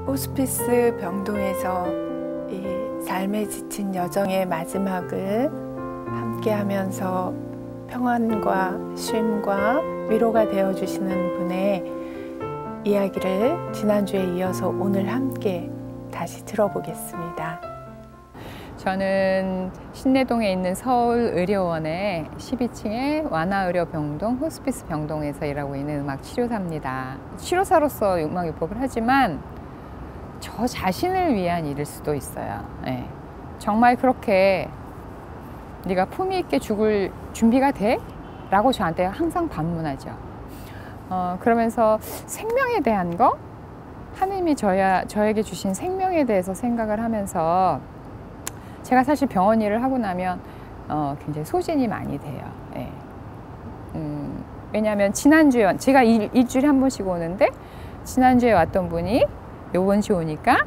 호스피스 병동에서 이 삶에 지친 여정의 마지막을 함께하면서 평안과 쉼과 위로가 되어주시는 분의 이야기를 지난주에 이어서 오늘 함께 다시 들어보겠습니다. 저는 신내동에 있는 서울의료원의 12층의 완화의료병동 호스피스 병동에서 일하고 있는 음악치료사입니다. 치료사로서 음악요법을 하지만 저 자신을 위한 일일 수도 있어요. 네. 정말 그렇게 네가 품위 있게 죽을 준비가 돼? 라고 저한테 항상 반문하죠. 그러면서 생명에 대한 거, 하느님이 저에게 주신 생명에 대해서 생각을 하면서 제가 사실 병원 일을 하고 나면 굉장히 소진이 많이 돼요. 네. 왜냐하면 지난주에 제가 일주일에 한 번씩 오는데 지난주에 왔던 분이 요번 주 오니까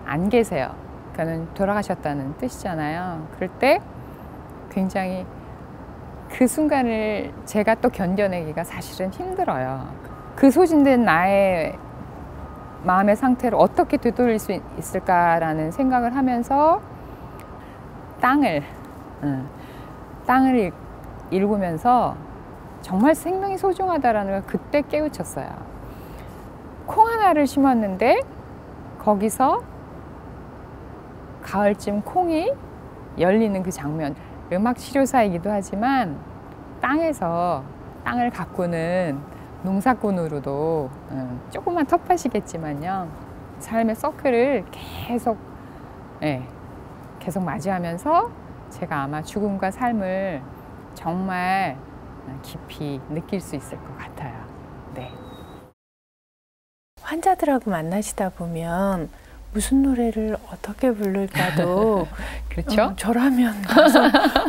안 계세요. 그러니까 돌아가셨다는 뜻이잖아요. 그럴 때 굉장히 그 순간을 제가 또 견뎌내기가 사실은 힘들어요. 그 소진된 나의 마음의 상태를 어떻게 되돌릴 수 있을까라는 생각을 하면서 땅을 일구면서 정말 생명이 소중하다라는 걸 그때 깨우쳤어요. 콩 하나를 심었는데 거기서 가을쯤 콩이 열리는 그 장면. 음악 치료사이기도 하지만 땅에서 땅을 가꾸는 농사꾼으로도 조금만 텃밭이겠지만요. 삶의 서클을 계속 맞이하면서 제가 아마 죽음과 삶을 정말 깊이 느낄 수 있을 것 같아요. 네. 환자들하고 만나시다 보면 무슨 노래를 어떻게 부를까도 그렇죠? 저라면 가서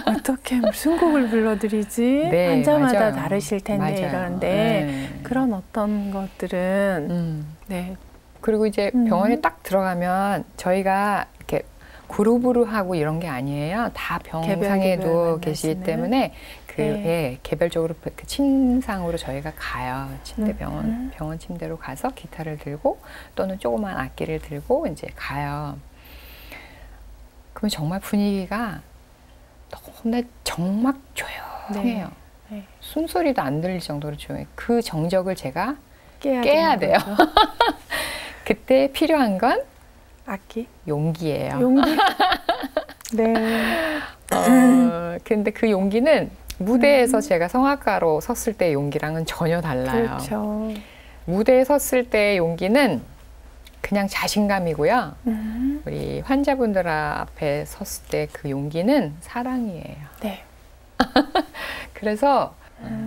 어떻게 무슨 곡을 불러드리지? 네, 환자마다 맞아요. 다르실 텐데 맞아요. 이러는데 네. 그런 어떤 것들은 네. 그리고 이제 병원에 딱 들어가면 저희가 이렇게 그룹으로 하고 이런 게 아니에요. 다 병상에도 계시기 때문에 개별적으로 그 침상으로 저희가 가요. 병원 침대로 가서 기타를 들고 또는 조그만 악기를 들고 이제 가요. 그러면 정말 분위기가 너무나 정막 조용해요. 네. 숨소리도 안 들릴 정도로 조용해요. 그 정적을 제가 깨야 돼요. 그때 필요한 건 악기? 용기예요. 용기? 네. 근데 그 용기는 무대에서 제가 성악가로 섰을 때 용기랑은 전혀 달라요. 그렇죠. 무대에 섰을 때의 용기는 그냥 자신감이고요. 우리 환자분들 앞에 섰을 때 그 용기는 사랑이에요. 네. 그래서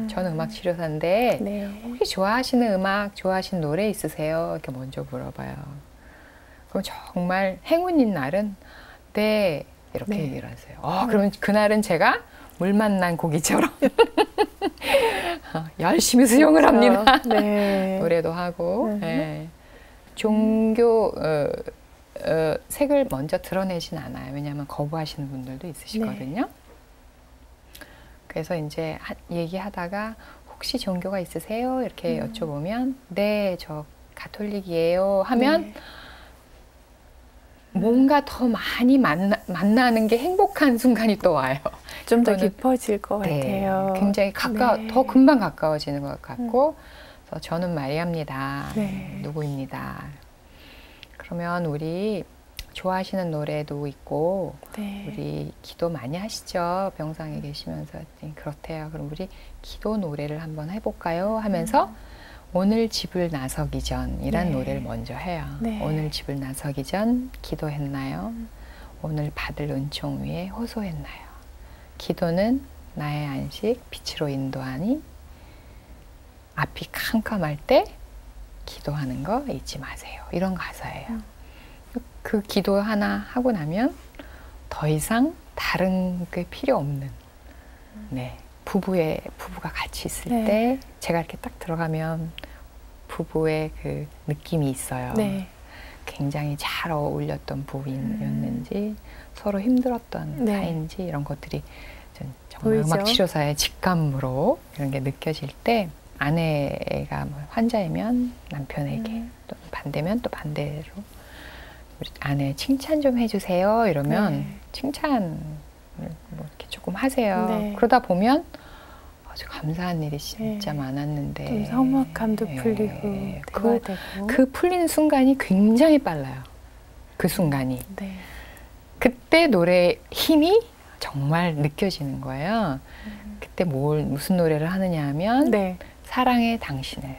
저는 음악 치료사인데 네. 혹시 좋아하시는 음악, 좋아하시는 노래 있으세요? 이렇게 먼저 물어봐요. 그럼 정말 행운인 날은 네 이렇게 얘기를 하세요. 그러면 그날은 제가 물 만난 고기처럼 열심히 수용을 합니다. 네. 노래도 하고 종교 색을 먼저 드러내진 않아요. 왜냐하면 거부하시는 분들도 있으시거든요. 그래서 이제 얘기하다가 혹시 종교가 있으세요? 이렇게 여쭤보면 네, 저 가톨릭이에요 하면 뭔가 더 많이 만나는 게 행복한 순간이 또 와요. 좀 더 깊어질 것 네, 같아요. 굉장히 더 금방 가까워지는 것 같고 그래서 저는 마리아입니다. 누구입니다. 그러면 우리 좋아하시는 노래도 있고 우리 기도 많이 하시죠. 병상에 계시면서 그렇대요. 그럼 우리 기도 노래를 한번 해볼까요? 하면서 오늘 집을 나서기 전이란 노래를 먼저 해요. 오늘 집을 나서기 전 기도했나요? 오늘 받을 은총 위에 호소했나요? 기도는 나의 안식, 빛으로 인도하니 앞이 캄캄할 때 기도하는 거 잊지 마세요. 이런 가사예요. 그 기도 하나 하고 나면 더 이상 다른 게 필요 없는 부부가 같이 있을 때 제가 이렇게 딱 들어가면 부부의 그 느낌이 있어요. 굉장히 잘 어울렸던 부부였는지 서로 힘들었던 사이인지 이런 것들이 정말 보이죠? 음악 치료사의 직감으로 이런 게 느껴질 때 아내가 뭐 환자이면 남편에게, 또 반대면 또 반대로 우리 아내 칭찬 좀 해주세요 이러면 칭찬을 뭐 이렇게 조금 하세요. 그러다 보면 아주 감사한 일이 진짜 많았는데 좀 서먹함도 풀리고 그 풀리는 순간이 굉장히 빨라요. 그 순간이. 그때 노래 힘이 정말 느껴지는 거예요. 그때 무슨 노래를 하느냐 하면 사랑해 당신을.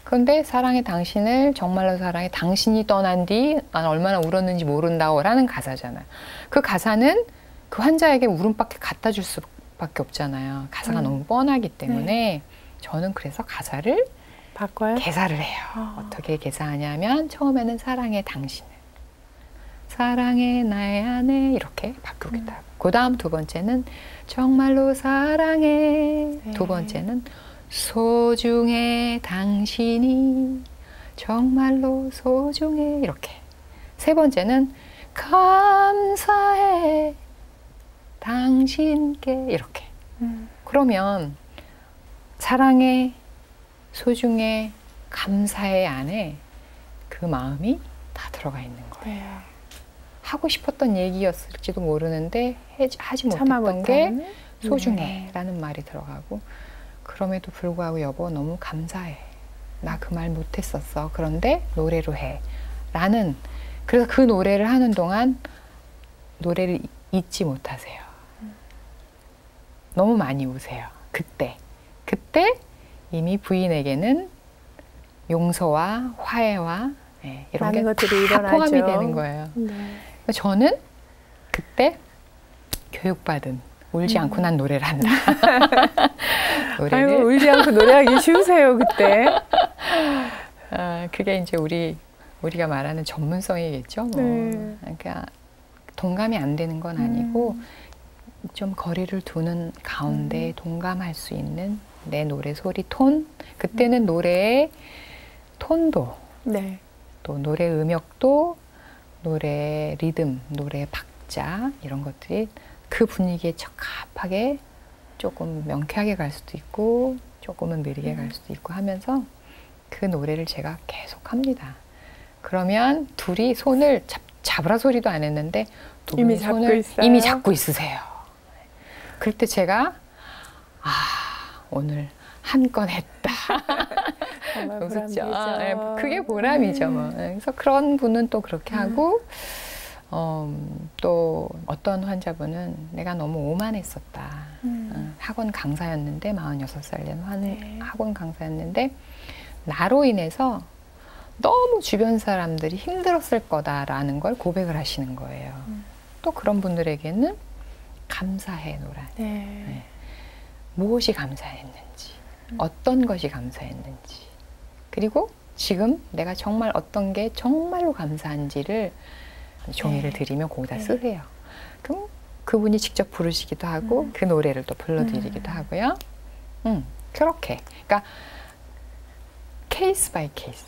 그런데 사랑해 당신을 정말로 사랑해 당신이 떠난 뒤 난 얼마나 울었는지 모른다고 라는 가사잖아요. 그 가사는 그 환자에게 울음밖에 갖다 줄 수밖에 없잖아요. 가사가 너무 뻔하기 때문에 저는 그래서 가사를 바꿔요? 개사를 해요. 어떻게 개사하냐면 처음에는 사랑해 당신을, 사랑해 나의 아내 이렇게 바꾸기도 하고, 그 다음 두 번째는 정말로 사랑해, 두 번째는 소중해 당신이 정말로 소중해 이렇게, 세 번째는 감사해 당신께 이렇게. 그러면 사랑해, 소중해, 감사해 안에 그 마음이 다 들어가 있는 거예요. 하고 싶었던 얘기였을지도 모르는데 하지 못했던 게 소중해 라는 말이 들어가고, 그럼에도 불구하고 여보 너무 감사해, 나 그 말 못했었어, 그런데 노래로 해 라는, 그래서 그 노래를 하는 동안 노래를 잊지 못하세요. 너무 많이 우세요. 그때 이미 부인에게는 용서와 화해와 이런 게 것들이 다 포함이 되는 거예요. 저는 그때 교육받은 울지 않고 난 노래를 한다. 아이고, 울지 않고 노래하기 쉬우세요 그때. 그게 이제 우리가 말하는 전문성이겠죠. 뭐. 그러니까 동감이 안 되는 건 아니고 좀 거리를 두는 가운데 동감할 수 있는 내 노래 소리 톤, 그때는 노래의 톤도, 또 노래 음역도, 노래 리듬, 노래 박자 이런 것들이 그 분위기에 적합하게 조금 명쾌하게 갈 수도 있고 조금은 느리게 갈 수도 있고 하면서 그 노래를 제가 계속 합니다. 그러면 둘이 손을 잡으라 소리도 안 했는데 두 분이 손을 이미 잡고 있으세요. 그럴 때 제가 오늘 한 건 했다. 웃었죠. 그게 보람이죠. 뭐. 그래서 그런 분은 또 그렇게 하고, 또 어떤 환자분은 내가 너무 오만했었다. 학원 강사였는데 46살 된 학원 강사였는데 나로 인해서 너무 주변 사람들이 힘들었을 거다라는 걸 고백을 하시는 거예요. 또 그런 분들에게는 감사해 노란. 무엇이 감사했는지, 어떤 것이 감사했는지, 그리고 지금 내가 정말 어떤 게 정말로 감사한지를 종이를 드리면 거기다 쓰세요. 그럼 그분이 직접 부르시기도 하고 그 노래를 또 불러드리기도 하고요. 그렇게. 그러니까 케이스 바이 케이스.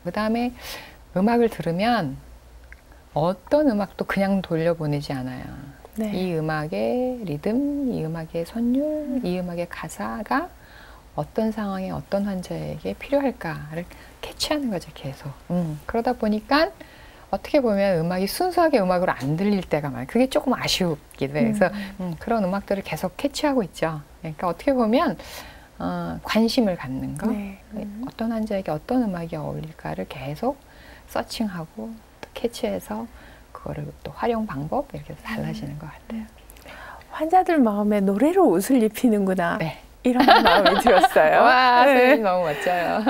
그 다음에 음악을 들으면 어떤 음악도 그냥 돌려보내지 않아요. 이 음악의 리듬, 이 음악의 선율, 이 음악의 가사가 어떤 상황에 어떤 환자에게 필요할까를 캐치하는 거죠, 계속. 그러다 보니까 어떻게 보면 음악이 순수하게 음악으로 안 들릴 때가 많아요. 그게 조금 아쉬우기도 해요. 그래서 그런 음악들을 계속 캐치하고 있죠. 그러니까 어떻게 보면 관심을 갖는 거, 어떤 환자에게 어떤 음악이 어울릴까를 계속 서칭하고 또 캐치해서 그거를 또 활용 방법 이렇게 달라지는 것 같아요. 환자들 마음에 노래로 옷을 입히는구나. 이런 마음이 들었어요. 와, 선생님 너무 멋져요.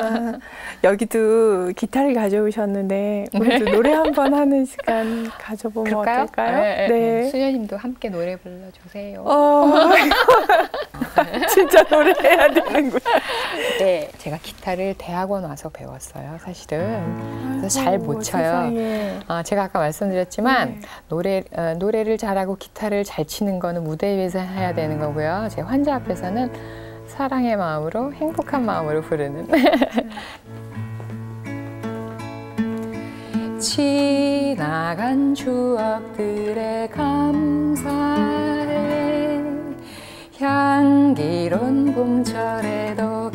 여기도 기타를 가져오셨는데 오늘도 노래 한번 하는 시간 가져보면 그럴까요? 어떨까요? 수녀님도 함께 노래 불러주세요. 진짜 노래해야 되는구나. 제가 기타를 대학원 와서 배웠어요, 사실은. 그래서 잘 못 쳐요. 제가 아까 말씀드렸지만 노래를 잘하고 기타를 잘 치는 거는 무대 위에서 해야 되는 거고요. 제 환자 앞에서는 사랑의 마음으로, 행복한 마음으로 부르는. 지나간 추억들에 감사해, 향기로운 봄철에도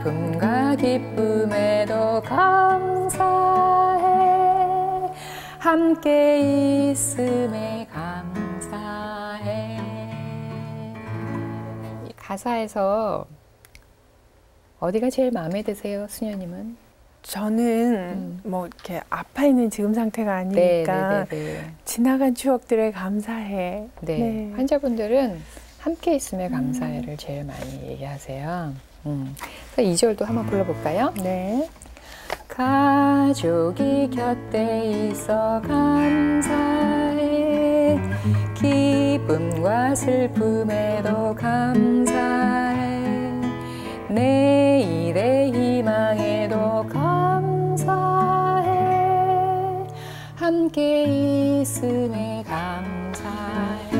슬픔과 기쁨에도 감사해. 함께 있음에 감사해. 이 가사에서 어디가 제일 마음에 드세요, 수녀님은? 저는 뭐 이렇게 아파 있는 지금 상태가 아니니까 지나간 추억들에 감사해. 네. 네. 환자분들은 함께 있음에 감사해를 제일 많이 얘기하세요. 그래서 2절도 한번 불러볼까요? 네. 가족이 곁에 있어 감사해. 기쁨과 슬픔에도 감사해. 내일의 희망에도 감사해. 함께 있음에 감사해.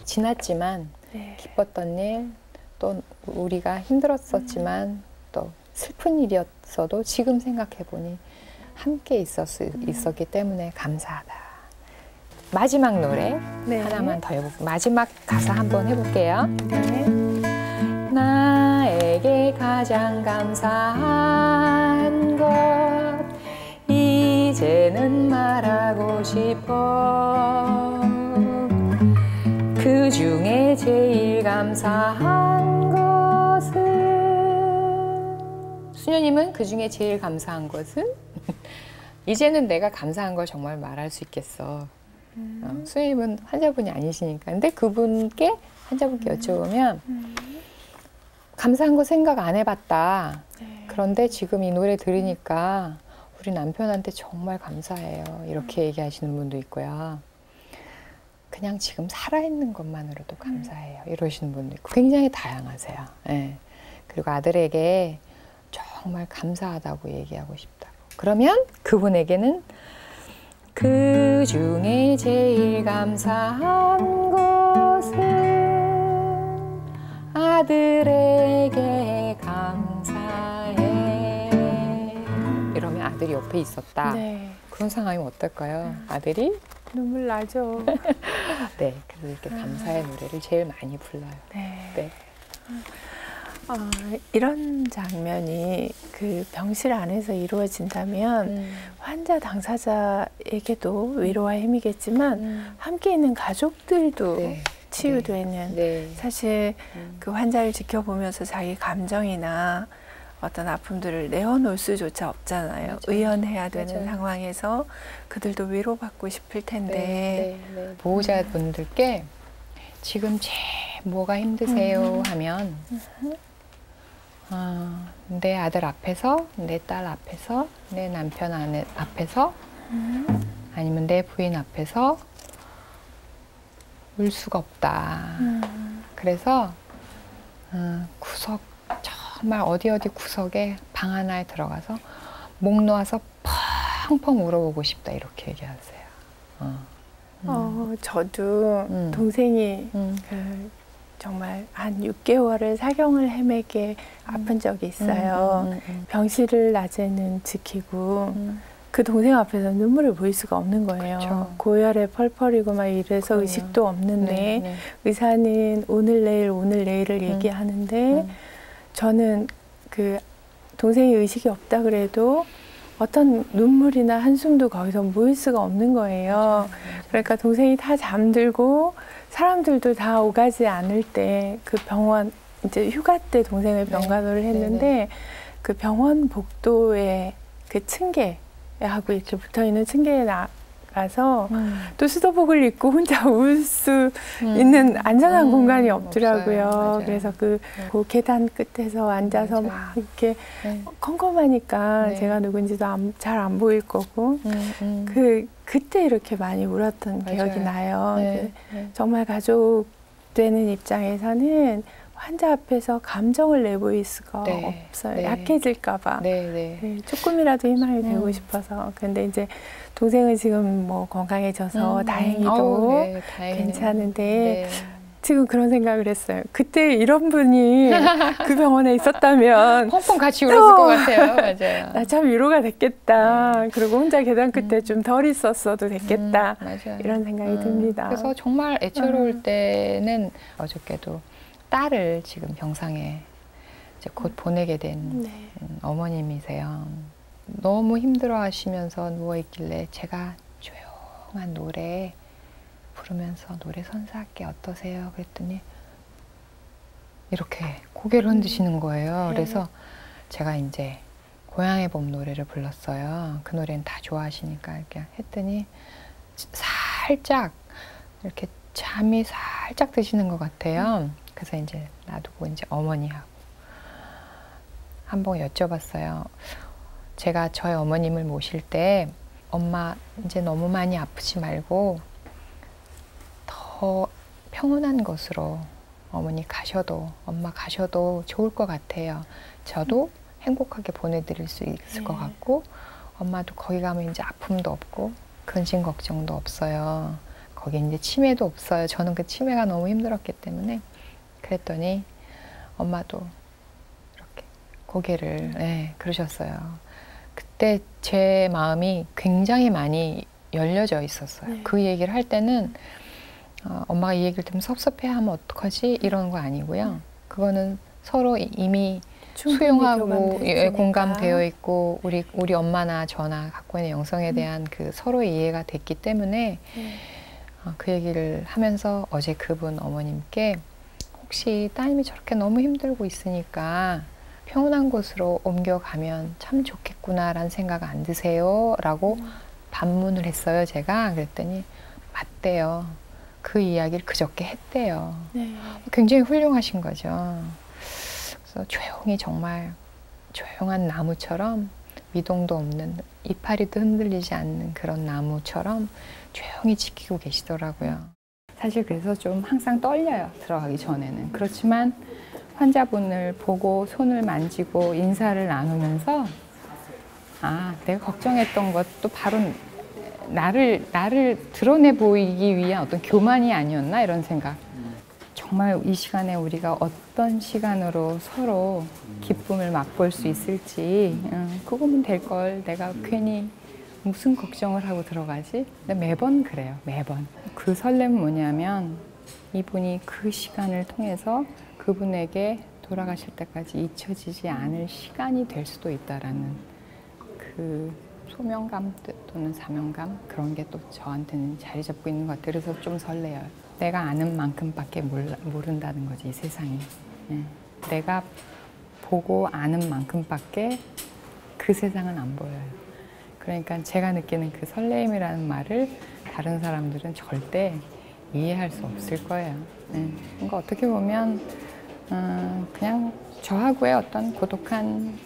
지났지만 네. 기뻤던 일, 또 우리가 힘들었었지만 또 슬픈 일이었어도 지금 생각해보니 함께 있었기 때문에 감사하다. 마지막 노래 네. 하나만 더 해볼게요. 마지막 가사 한번 해볼게요. 네. 나에게 가장 감사한 것 이제는 말하고 싶어. 그 중에 제일 감사한 것은, 수녀님은 그 중에 제일 감사한 것은? 이제는 내가 감사한 걸 정말 말할 수 있겠어. 수녀님은 환자분이 아니시니까. 근데 그분께, 환자분께 여쭤보면 감사한 거 생각 안 해봤다. 네. 그런데 지금 이 노래 들으니까 우리 남편한테 정말 감사해요. 이렇게 얘기하시는 분도 있고요. 그냥 지금 살아있는 것만으로도 감사해요. 이러시는 분도 있고 굉장히 다양하세요. 네. 그리고 아들에게 정말 감사하다고 얘기하고 싶다고. 그러면 그분에게는 그 중에 제일 감사한 것은 아들에게 감사해. 이러면 아들이 옆에 있었다. 네. 그런 상황이면 어떨까요? 아들이? 눈물 나죠. 네, 그래서 이렇게 감사의 노래를 제일 많이 불러요. 네. 네. 이런 장면이 그 병실 안에서 이루어진다면 환자 당사자에게도 위로와 힘이겠지만 함께 있는 가족들도 네. 치유되는 네. 사실 그 환자를 지켜보면서 자기 감정이나 어떤 아픔들을 내어놓을 수조차 없잖아요. 맞아요. 의연해야 되는 맞아요. 상황에서 그들도 위로받고 싶을 텐데 네. 보호자분들께 지금 제일 뭐가 힘드세요 하면 내 아들 앞에서, 내 딸 앞에서, 내 남편 앞에서 아니면 내 부인 앞에서 울 수가 없다. 그래서 구석 정말 어디 구석에 방 하나에 들어가서 목 놓아서 펑펑 울어보고 싶다. 이렇게 얘기하세요. 저도 동생이 그 정말 한 6개월을 사경을 헤매게 아픈 적이 있어요. 병실을 낮에는 지키고 그 동생 앞에서 눈물을 보일 수가 없는 거예요. 그쵸. 고열에 펄펄이고 막 이래서 그럼요. 의식도 없는데 네. 의사는 오늘 내일을 얘기하는데 저는 그 동생이 의식이 없다 그래도 어떤 눈물이나 한숨도 거기서 모일 수가 없는 거예요. 맞아요. 그러니까 동생이 다 잠들고 사람들도 다 오가지 않을 때 그 병원 이제 휴가 때 동생을 병간호를 했는데 그 병원 복도에 그 층계하고 이렇게 붙어 있는 층계에 나가서 또 수도복을 입고 혼자 울 수 있는 안전한 공간이 없더라고요. 그래서 그 계단 끝에서 앉아서 막 이렇게 컴컴하니까 제가 누군지도 잘 안 보일 거고 그때 이렇게 많이 울었던 기억이 나요. 정말 가족 되는 입장에서는 환자 앞에서 감정을 내보일 수가 없어요. 약해질까봐. 조금이라도 희망이 되고 싶어서. 근데 이제 동생은 지금 뭐 건강해져서 다행히도 괜찮은데 지금 그런 생각을 했어요. 그때 이런 분이 그 병원에 있었다면 펑펑 같이 울었을 것 같아요. 맞아요. 나 참 위로가 됐겠다. 그리고 혼자 계단 끝에 좀 덜 있었어도 됐겠다. 이런 생각이 듭니다. 그래서 정말 애처로울 때는 어저께도 딸을 지금 병상에 이제 곧 보내게 된 네. 어머님이세요. 너무 힘들어하시면서 누워있길래 제가 조용한 노래 부르면서 노래 선사할게 어떠세요? 그랬더니 이렇게 고개를 흔드시는 거예요. 네. 그래서 제가 이제 고향의 봄 노래를 불렀어요. 그 노래는 다 좋아하시니까 이렇게 했더니 살짝 이렇게 잠이 살짝 드시는 것 같아요. 그래서 이제 놔두고 이제 어머니하고 한번 여쭤봤어요. 제가 저희 어머님을 모실 때 엄마 이제 너무 많이 아프지 말고 더 평온한 곳으로 어머니 가셔도 엄마 가셔도 좋을 것 같아요. 저도 행복하게 보내드릴 수 있을 것 같고 엄마도 거기 가면 이제 아픔도 없고 근심 걱정도 없어요. 거기 이제 치매도 없어요. 저는 그 치매가 너무 힘들었기 때문에 그랬더니 엄마도 이렇게 고개를 네, 그러셨어요. 그때 제 마음이 굉장히 많이 열려져 있었어요. 네. 그 얘기를 할 때는 엄마가 이 얘기를 들으면 섭섭해하면 어떡하지? 이런 거 아니고요. 그거는 서로 이미 수용하고 공감되어 있고 우리 엄마나 저나 갖고 있는 영성에 대한 그 서로의 이해가 됐기 때문에 그 얘기를 하면서 어제 그분 어머님께 혹시 따님이 저렇게 너무 힘들고 있으니까 평온한 곳으로 옮겨가면 참 좋겠구나라는 생각 안 드세요? 라고 반문을 했어요, 제가. 그랬더니 맞대요. 그 이야기를 그저께 했대요. 네. 굉장히 훌륭하신 거죠. 그래서 조용히 정말 조용한 나무처럼 미동도 없는 이파리도 흔들리지 않는 그런 나무처럼 조용히 지키고 계시더라고요. 사실 그래서 좀 항상 떨려요, 들어가기 전에는. 그렇지만 환자분을 보고 손을 만지고 인사를 나누면서 아, 내가 걱정했던 것도 바로 나를 드러내 보이기 위한 어떤 교만이 아니었나 이런 생각. 정말 이 시간에 우리가 어떤 시간으로 서로 기쁨을 맛볼 수 있을지 그거면 될 걸 내가 괜히 무슨 걱정을 하고 들어가지? 근데 매번 그래요. 매번. 그 설렘은 뭐냐면 이분이 그 시간을 통해서 그분에게 돌아가실 때까지 잊혀지지 않을 시간이 될 수도 있다라는 그 소명감 또는 사명감 그런 게 또 저한테는 자리 잡고 있는 것 같아요. 그래서 좀 설레요. 내가 아는 만큼밖에 모른다는 거지, 이 세상이. 예. 내가 보고 아는 만큼밖에 그 세상은 안 보여요. 그러니까 제가 느끼는 그 설레임이라는 말을 다른 사람들은 절대 이해할 수 없을 거예요. 예. 그러니까 어떻게 보면 그냥 저하고의 어떤 고독한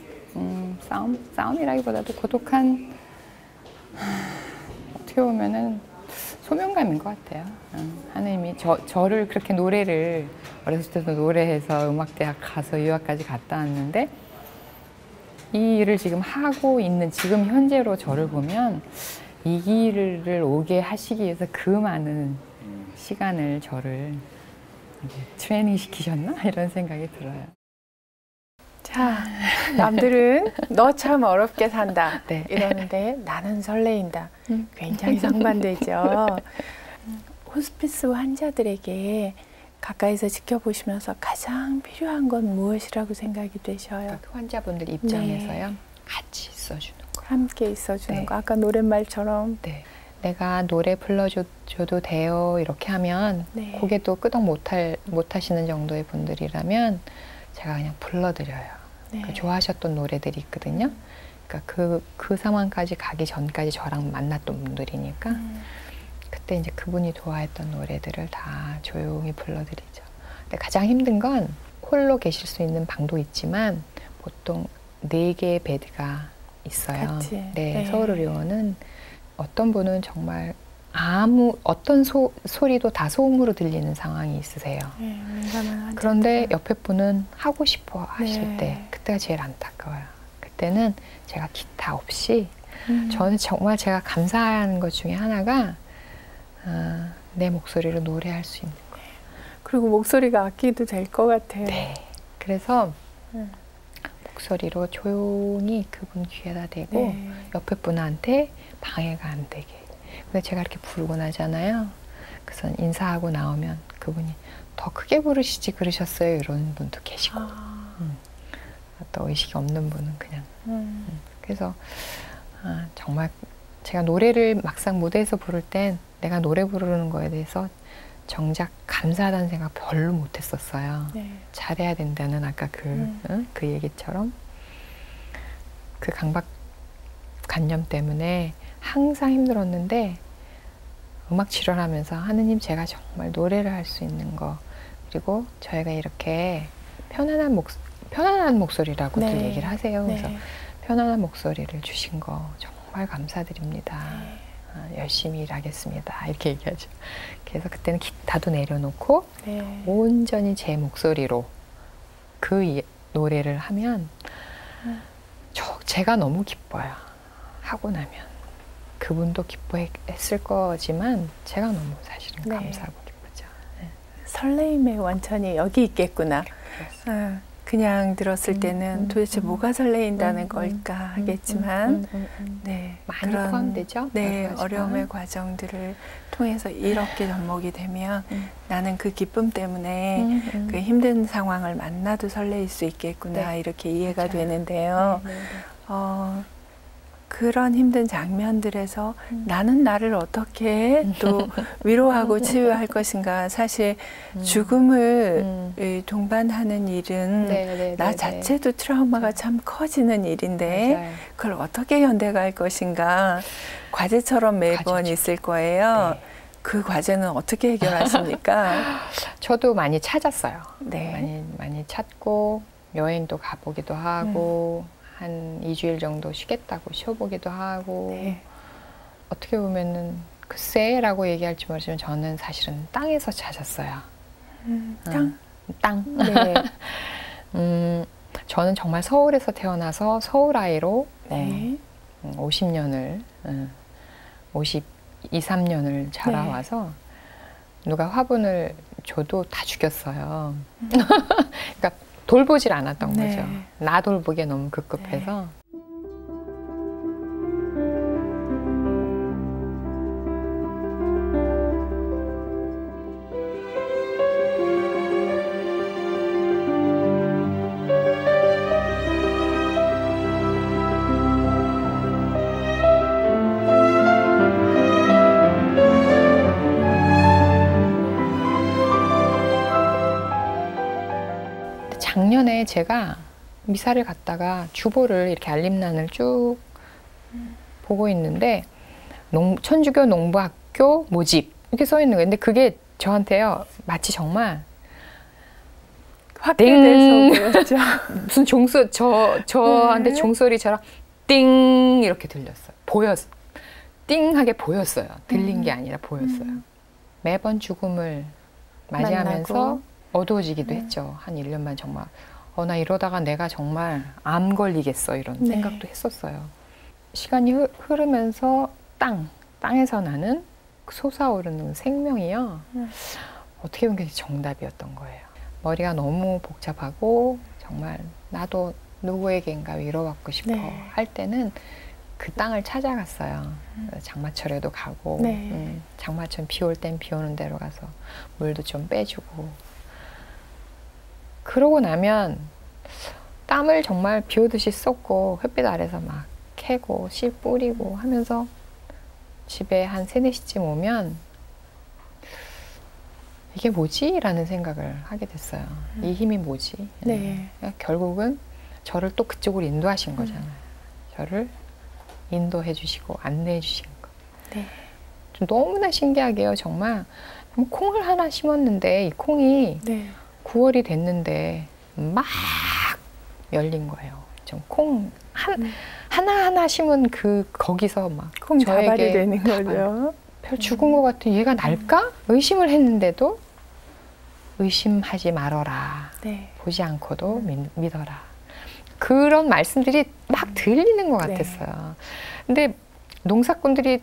싸움이라기보다도 고독한 어떻게 보면은 소명감인 것 같아요. 하나님이 저를 그렇게 노래를 어렸을 때도 노래해서 음악대학 가서 유학까지 갔다 왔는데 이 일을 지금 하고 있는 지금 현재로 저를 보면 이 길을 오게 하시기 위해서 그 많은 시간을 저를 트레이닝 시키셨나? 이런 생각이 들어요. 자, 남들은 너 참 어렵게 산다 네. 이러는데 나는 설레인다. 굉장히 상반되죠. 호스피스 환자들에게 가까이서 지켜보시면서 가장 필요한 건 무엇이라고 생각이 되셔요? 그러니까 그 환자분들 입장에서요. 네. 같이 있어주는 거. 함께 있어주는 네. 거. 아까 노랫말처럼. 네. 내가 노래 불러줘도 돼요. 이렇게 하면 네. 그게 또 끄덕 못하시는 정도의 분들이라면 제가 그냥 불러드려요. 네. 그 좋아하셨던 노래들이 있거든요. 그러니까 그 상황까지 가기 전까지 저랑 만났던 분들이니까 그때 이제 그분이 좋아했던 노래들을 다 조용히 불러드리죠. 근데 가장 힘든 건 홀로 계실 수 있는 방도 있지만 보통 4개의 베드가 있어요. 같이. 네, 네. 서울의료원은 어떤 분은 정말 어떤 소리도 다 소음으로 들리는 상황이 있으세요. 네, 민감한 그런데 옆에 분은 하고 싶어 하실 네. 때 그때가 제일 안타까워요. 그때는 제가 기타 없이 저는 정말 제가 감사하는 것 중에 하나가 내 목소리로 노래할 수 있는 거예요. 그리고 목소리가 악기도 될 것 같아요. 네. 그래서 목소리로 조용히 그분 귀에다 대고 네. 옆에 분한테 방해가 안 되게. 근데 제가 이렇게 부르고 나잖아요. 그래서 인사하고 나오면 그분이 더 크게 부르시지 그러셨어요. 이런 분도 계시고 또 의식이 없는 분은 그냥 그래서 정말 제가 노래를 막상 무대에서 부를 땐 내가 노래 부르는 거에 대해서 정작 감사하다는 생각 별로 못했었어요. 네. 잘해야 된다는 아까 그 얘기처럼 그 강박관념 때문에 항상 힘들었는데 음악 치료를 하면서 하느님 제가 정말 노래를 할 수 있는 거 그리고 저희가 이렇게 편안한 목소리라고들 네. 얘기를 하세요. 네. 그래서 편안한 목소리를 주신 거 정말 감사드립니다. 네. 열심히 일하겠습니다. 이렇게 얘기하죠. 그래서 그때는 기타도 내려놓고 네. 온전히 제 목소리로 그 노래를 하면 제가 너무 기뻐요. 하고 나면. 그분도 기뻐했을 거지만 제가 너무 사실은 네. 감사하고 기쁘죠. 네. 설레임의 원천이 여기 있겠구나. 그냥 들었을 때는 도대체 뭐가 설레인다는 걸까 하겠지만 네, 많이 포함되죠? 네, 어려움의 과정들을 통해서 이렇게 접목이 되면 나는 그 기쁨 때문에 그 힘든 상황을 만나도 설레일 수 있겠구나 네. 이렇게 이해가 맞아요. 되는데요. 네, 네, 네. 그런 힘든 장면들에서 나는 나를 어떻게 또 위로하고 치유할 것인가. 사실 죽음을 동반하는 일은 네, 나 자체도 트라우마가 참 커지는 일인데 맞아요. 그걸 어떻게 견뎌갈 것인가. 과제처럼 매번 과제죠. 있을 거예요. 네. 그 과제는 어떻게 해결하십니까? 저도 많이 찾았어요. 네. 많이 찾고 여행도 가보기도 하고 한 2주일 정도 쉬겠다고 쉬어보기도 하고 네. 어떻게 보면은 글쎄라고 얘기할지 모르지만 저는 사실은 땅에서 찾았어요. 땅? 땅. 네. 저는 정말 서울에서 태어나서 서울 아이로 네. 50년을 52, 3년을 자라와서 네. 누가 화분을 줘도 다 죽였어요. 그러니까 돌보질 않았던 네. 거죠. 나 돌보기에 너무 급급해서. 네. 작년에 제가 미사를 갔다가 주보를 이렇게 알림란을 쭉 보고 있는데 천주교 농부학교 모집 이렇게 써 있는 거예요. 근데 그게 저한테요 마치 정말 확대돼서 보였죠. 무슨 저한테 네. 종소리처럼 띵 이렇게 들렸어요. 띵하게 보였어요. 들린 게 아니라 보였어요. 매번 죽음을 맞이하면서 만나고. 어두워지기도 했죠. 한 1년만 정말 나 이러다가 내가 정말 암 걸리겠어 이런 네. 생각도 했었어요. 시간이 흐르면서 땅에서 나는 솟아오르는 생명이요. 어떻게 보면 그게 정답이었던 거예요. 머리가 너무 복잡하고 정말 나도 누구에게인가 위로받고 싶어 네. 할 때는 그 땅을 찾아갔어요. 장마철에도 가고 네. 장마철 비 올 땐 비 오는 대로 가서 물도 좀 빼주고 그러고 나면 땀을 정말 비 오듯이 쏟고 햇빛 아래서 막 캐고 씨 뿌리고 하면서 집에 한 3, 4시쯤 오면 이게 뭐지? 라는 생각을 하게 됐어요. 이 힘이 뭐지? 네. 결국은 저를 또 그쪽으로 인도하신 거잖아요. 저를 인도해 주시고 안내해 주신 거. 네. 좀 너무나 신기하게요. 정말 콩을 하나 심었는데 이 콩이 네. 9월이 됐는데 막 열린 거예요. 좀 콩 하나하나 심은 거기서 막 콩 자발이 되는 거죠. 별 죽은 것 같은 얘가 날까? 의심을 했는데도 의심하지 말어라. 네. 보지 않고도 믿어라. 그런 말씀들이 막 들리는 것 같았어요. 근데 농사꾼들이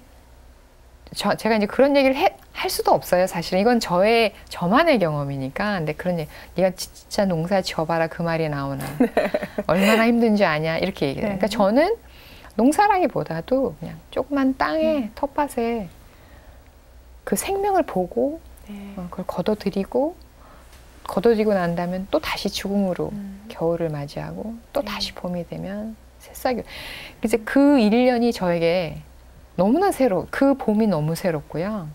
제가 이제 그런 얘기를 할 수도 없어요. 사실은 이건 저만의 경험이니까. 근데 그런 얘기, 네가 진짜 농사 지어봐라 그 말이 나오나. 네. 얼마나 힘든지 아냐 이렇게 얘기해요. 네. 그러니까 저는 농사라기보다도 그냥 조그만 땅에 텃밭에 그 생명을 보고 네. 그걸 걷어들이고 걷어지고 난다면 또 다시 죽음으로 겨울을 맞이하고 또 다시 봄이 되면 새싹이. 이제 그 1년이 저에게 너무나 그 봄이 너무 새롭고요.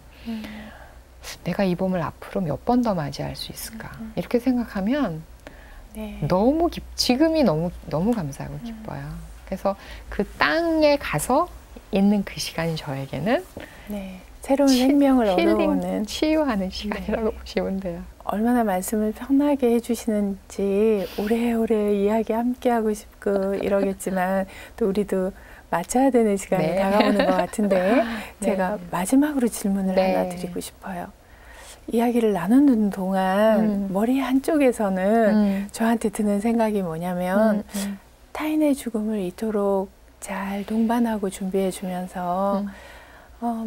내가 이 봄을 앞으로 몇 번 더 맞이할 수 있을까? 이렇게 생각하면 너무 지금이 너무 감사하고 기뻐요. 그래서 그 땅에 가서 있는 그 시간이 저에게는 새로운 생명을 얻어오는 치유하는 시간이라고 보시면 돼요. 얼마나 말씀을 편하게 해주시는지 오래오래 이야기 함께하고 싶고 이러겠지만 또 우리도 마쳐야 되는 시간이 다가오는 것 같은데 제가 마지막으로 질문을 하나 드리고 싶어요. 이야기를 나누는 동안 머리 한쪽에서는 저한테 드는 생각이 뭐냐면 타인의 죽음을 이토록 잘 동반하고 준비해 주면서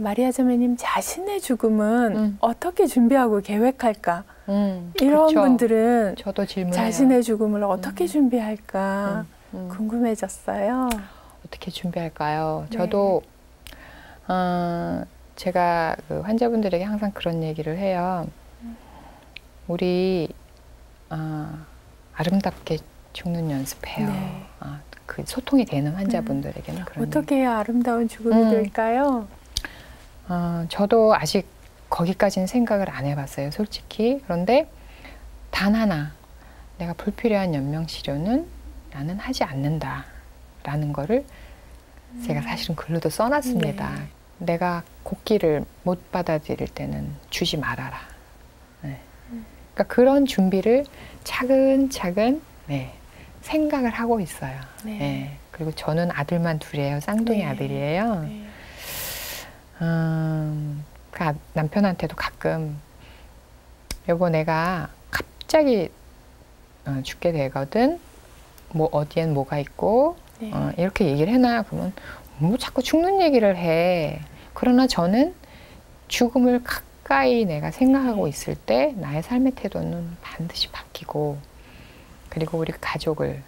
마리아 자매님 자신의 죽음은 어떻게 준비하고 계획할까? 이런 그렇죠. 분들은 저도 자신의 죽음을 어떻게 준비할까 궁금해졌어요. 어떻게 준비할까요? 저도 제가 그 환자분들에게 항상 그런 얘기를 해요. 우리 아름답게 죽는 연습해요. 그 소통이 되는 환자분들에게는 그런 어떻게 해야 아름다운 죽음이 될까요? 저도 아직 거기까지는 생각을 안 해봤어요, 솔직히. 그런데 단 하나, 내가 불필요한 연명치료는 나는 하지 않는다라는 거를 제가 사실은 글로도 써놨습니다. 내가 곡기를 못 받아들일 때는 주지 말아라. 그러니까 그런 준비를 차근차근 생각을 하고 있어요. 그리고 저는 아들만 둘이에요. 쌍둥이 아들이에요. 그 남편한테도 가끔 여보 내가 갑자기 죽게 되거든. 뭐 어디엔 뭐가 있고 이렇게 얘기를 해놔요. 그러면 뭐 자꾸 죽는 얘기를 해. 그러나 저는 죽음을 가까이 내가 생각하고 있을 때 나의 삶의 태도는 반드시 바뀌고 그리고 우리 가족을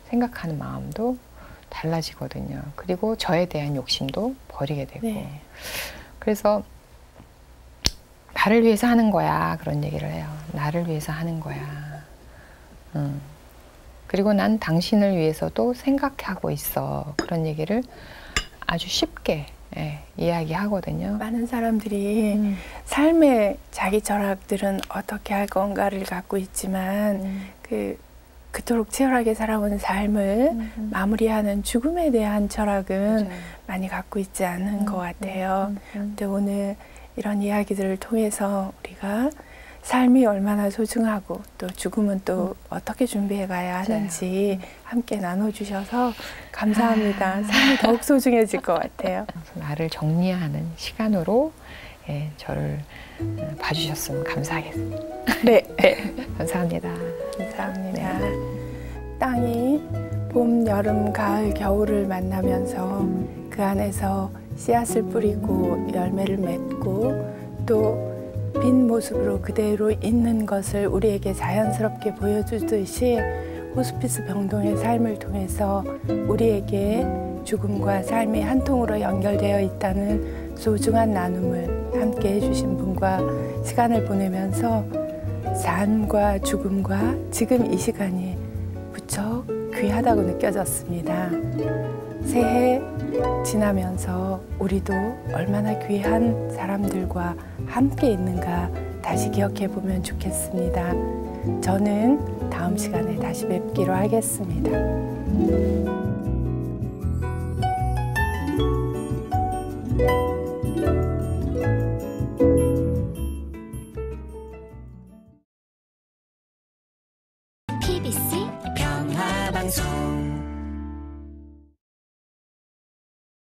생각하는 마음도 달라지거든요. 그리고 저에 대한 욕심도 버리게 되고 그래서 나를 위해서 하는 거야 그런 얘기를 해요. 나를 위해서 하는 거야. 그리고 난 당신을 위해서도 생각하고 있어. 그런 얘기를 아주 쉽게 이야기하거든요. 많은 사람들이 삶의 자기 철학들은 어떻게 할 건가를 갖고 있지만 그토록 치열하게 살아온 삶을 마무리하는 죽음에 대한 철학은 많이 갖고 있지 않은 것 같아요. 근데 오늘 이런 이야기들을 통해서 우리가 삶이 얼마나 소중하고 또 죽음은 또 어떻게 준비해 가야 하는지 함께 나눠주셔서 감사합니다. 삶이 더욱 소중해질 것 같아요. 나를 정리하는 시간으로 저를 봐주셨으면 감사하겠습니다. 감사합니다. 감사합니다. 땅이 봄, 여름, 가을, 겨울을 만나면서 그 안에서 씨앗을 뿌리고 열매를 맺고 또 빈 모습으로 그대로 있는 것을 우리에게 자연스럽게 보여주듯이 호스피스 병동의 삶을 통해서 우리에게 죽음과 삶이 한 통으로 연결되어 있다는 소중한 나눔을 함께 해주신 분과 시간을 보내면서 삶과 죽음과 지금 이 시간이 무척 귀하다고 느껴졌습니다. 새해 지나면서 우리도 얼마나 귀한 사람들과 함께 있는가 다시 기억해 보면 좋겠습니다. 저는 다음 시간에 다시 뵙기로 하겠습니다. PBC 평화방송